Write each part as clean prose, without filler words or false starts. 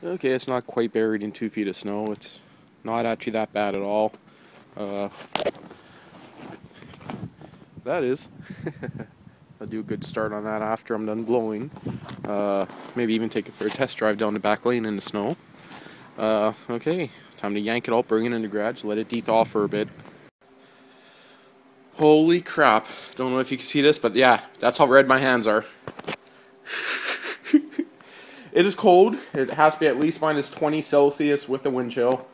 Okay, it's not quite buried in 2 feet of snow. It's not actually that bad at all. That is. I'll do a good start on that after I'm done blowing. Maybe even take it for a test drive down the back lane in the snow. Okay, time to yank it out, bring it in the garage, let it de-thaw for a bit. Holy crap. Don't know if you can see this, but yeah, that's how red my hands are. It is cold. It has to be at least minus 20 Celsius with the wind chill.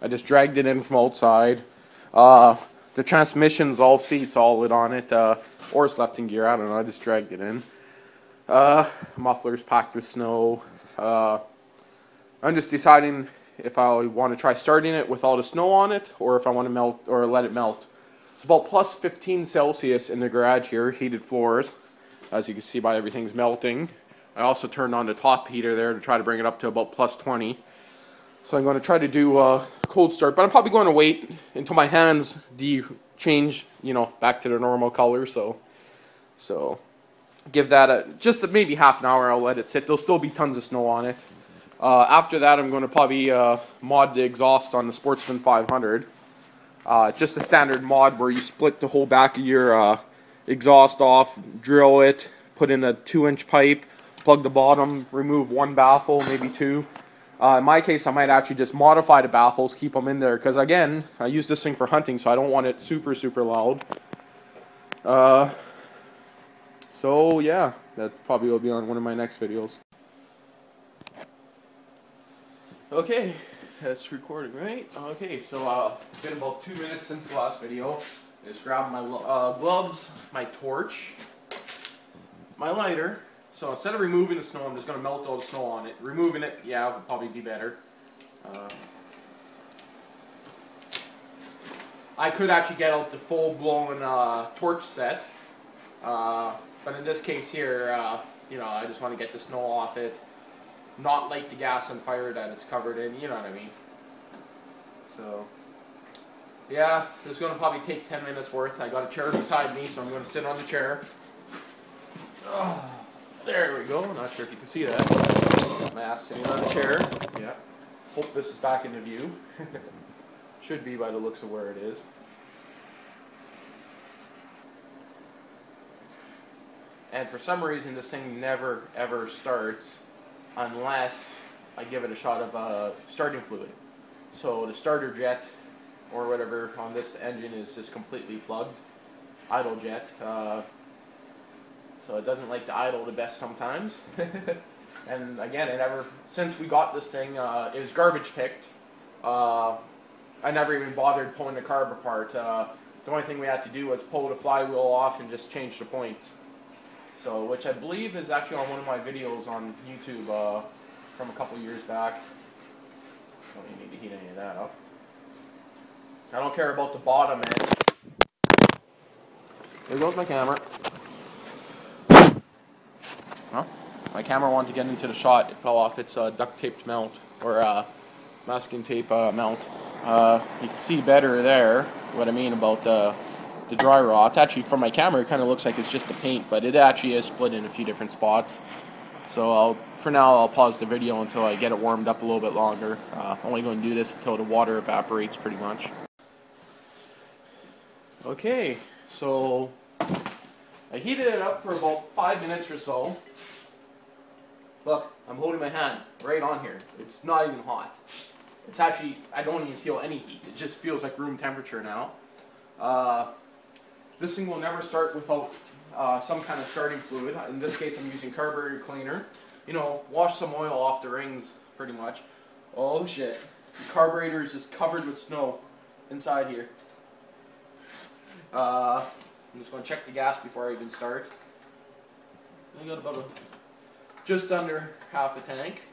I just dragged it in from outside. The transmission's all solid on it, or it's left in gear, I don't know, I just dragged it in. Muffler's packed with snow. I'm just deciding if I want to try starting it with all the snow on it, or if I want to melt or let it melt. It's about plus 15 Celsius in the garage here, heated floors. As you can see by everything's melting. I also turned on the top heater there to try to bring it up to about plus 20. So I'm going to try to do a cold start, but I'm probably going to wait until my hands change, back to their normal color. So give that just maybe half an hour. I'll let it sit. There'll still be tons of snow on it. After that, I'm going to probably mod the exhaust on the Sportsman 500. Just a standard mod where you split the whole back of your exhaust off, drill it, put in a 2-inch pipe, plug the bottom, remove one baffle, maybe two. In my case, I might actually just modify the baffles, keep them in there, because again, I use this thing for hunting, so I don't want it super, super loud. So yeah, that probably will be on one of my next videos. Okay, that's recording, right? Okay, so it's been about 2 minutes since the last video. Just grabbed my gloves, my torch, my lighter. So instead of removing the snow, I'm just going to melt all the snow on it. Removing it, yeah, would probably be better. I could actually get out the full-blown torch set. But in this case here, I just want to get the snow off it. Not light the gas on fire that it's covered in, you know what I mean. So, yeah, this is going to probably take 10 minutes worth. I got a chair beside me, so I'm going to sit on the chair. Oh, there we go. Not sure if you can see that. My ass sitting on the chair. Yeah. Hope this is back into view. Should be by the looks of where it is. And for some reason, this thing never ever starts unless I give it a shot of starting fluid. So the starter jet or whatever on this engine is just completely plugged. Idle jet. So it doesn't like to idle the best sometimes. And again, since we got this thing, it was garbage picked. I never even bothered pulling the carb apart. The only thing we had to do was pull the flywheel off and just change the points. So, which I believe is actually on one of my videos on YouTube from a couple years back. Don't even need to heat any of that up. I don't care about the bottom end. There goes my camera. Huh? My camera wanted to get into the shot. It fell off its duct taped mount, or masking tape mount. You can see better there what I mean about the dry rot. Actually, from my camera, it kind of looks like it's just the paint, but it actually is split in a few different spots. So for now, I'll pause the video until I get it warmed up a little bit longer. Only going to do this until the water evaporates pretty much. Okay, so I heated it up for about 5 minutes or so. Look, I'm holding my hand right on here. It's not even hot. It's actually, I don't even feel any heat. It just feels like room temperature now. This thing will never start without some kind of starting fluid. In this case, I'm using carburetor cleaner. Wash some oil off the rings, pretty much. Oh shit. The carburetor is just covered with snow inside here. I'm just going to check the gas before I even start. I got about just under half a tank.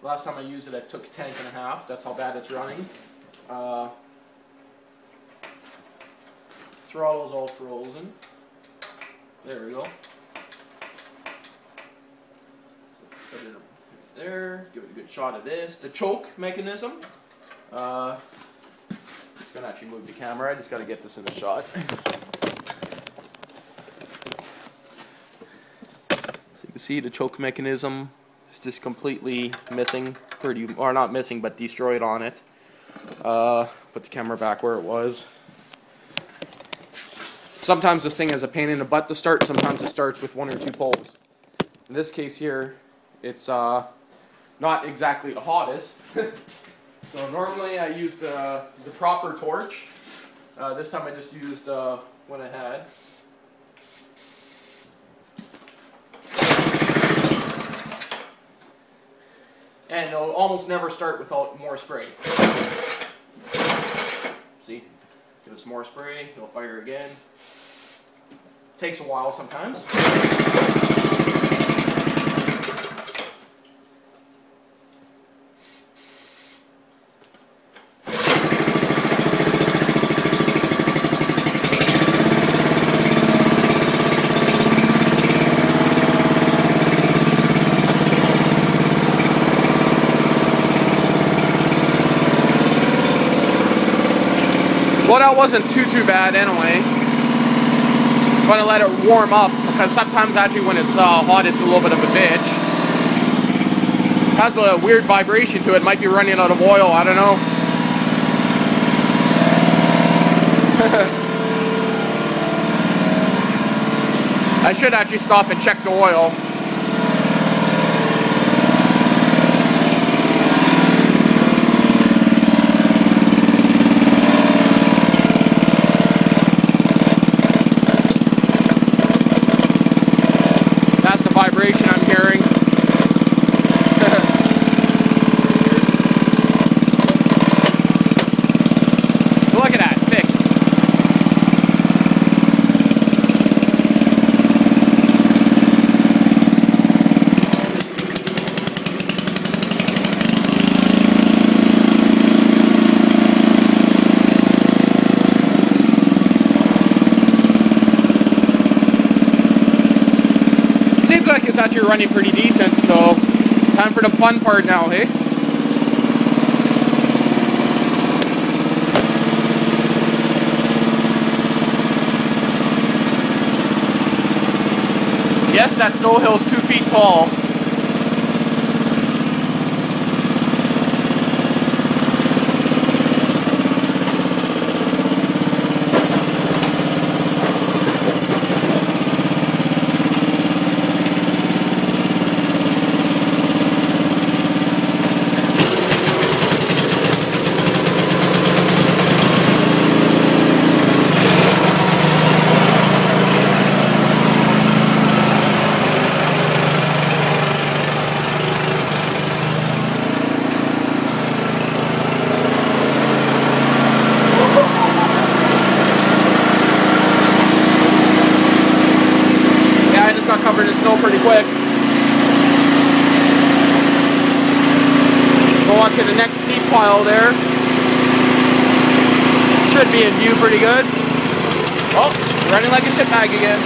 Last time I used it, I took a tank and a half. That's how bad it's running. Throttle's all frozen. There we go. Set it up there. Give it a good shot of this. The choke mechanism. It's going to actually move the camera. I just got to get this in the shot. see the choke mechanism is just completely missing, or not missing, but destroyed on it. Put the camera back where it was. Sometimes this thing has a pain in the butt to start, sometimes it starts with 1 or 2 pulls. In this case here, it's not exactly the hottest. So normally I used the proper torch. This time I just used what I had. And it'll almost never start without more spray. See? Give it some more spray, it'll fire again. Takes a while sometimes. Well, that wasn't too bad anyway. I'm gonna let it warm up because sometimes actually when it's hot, it's a little bit of a bitch. It has a weird vibration to it. Might be running out of oil. I don't know. I should actually stop and check the oil. Vibration I'm hearing. Look at that, fixed. Seems like it's actually running pretty decent, so time for the fun part now, hey? Yes, that snow hill's 2 feet tall. Covered in snow pretty quick. Go on to the next heat pile there. Should be in view pretty good. Oh, running like a shit bag again.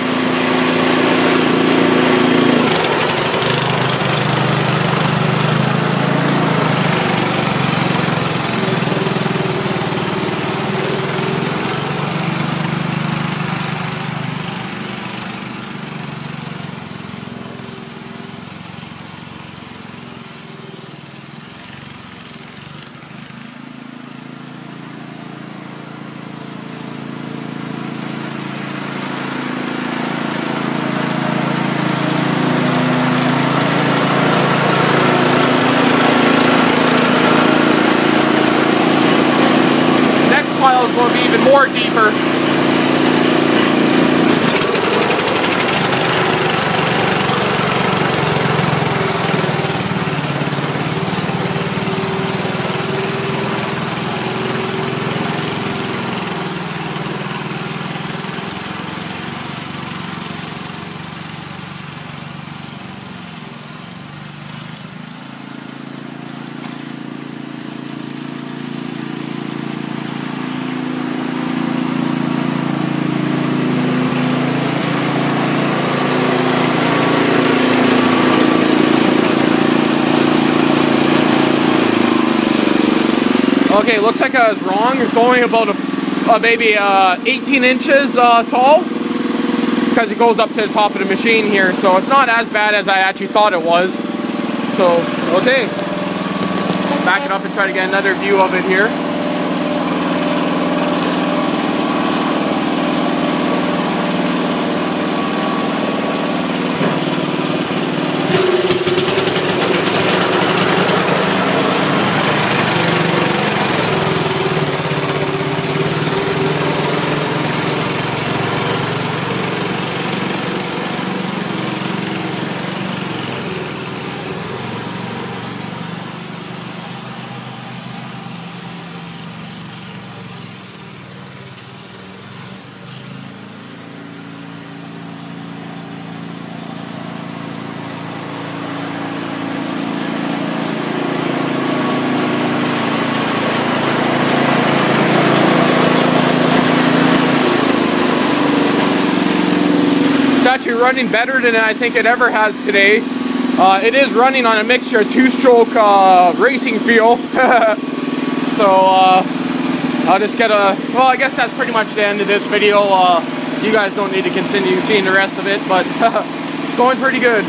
Pile is going to be even more deeper. Okay, looks like I was wrong. It's only about maybe 18 inches tall. because it goes up to the top of the machine here. So it's not as bad as I actually thought it was. So, okay. Back it up and try to get another view of it here. Actually running better than I think it ever has today. It is running on a mixture of two-stroke racing fuel. So I'll just get a, well, I guess that's pretty much the end of this video. You guys don't need to continue seeing the rest of it, but it's going pretty good.